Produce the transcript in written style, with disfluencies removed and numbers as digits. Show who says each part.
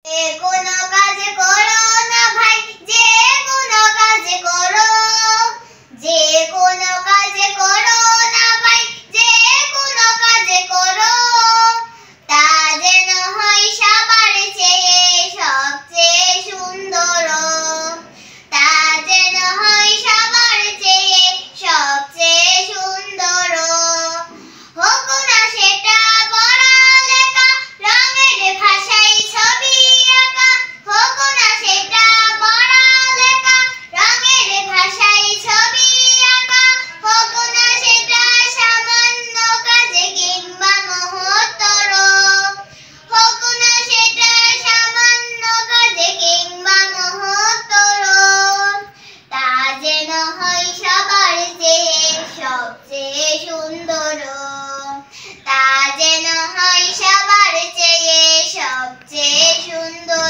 Speaker 1: যে কোনো কাজ করো না ভাই, যে কোনো কাজ করো, যে কোনো কাজ করো না ভাই, যে কোনো কাজ করো, তা যেন হয় সবার চেয়ে সবচেয়ে সুন্দর, তা যেন হয় সবার চেয়ে সবচেয়ে সুন্দর। হোক না সেটা পড়ালেখা, রঙের ভাষায় ছবি আঁকা, হোক না সেটা পড়ালেখা, রঙের ভাষায় ছবি আঁকা, হোক না সেটা সামান্য কাজে কিংবা মহত্তর, হোক না সেটা সামান্য কাজে কিংবা মহত্তর, তা যেন হয় সবার চেয়ে সবচেয়ে সুন্দর, তা যেন হয় সবার চেয়ে সবচেয়ে সুন্দর।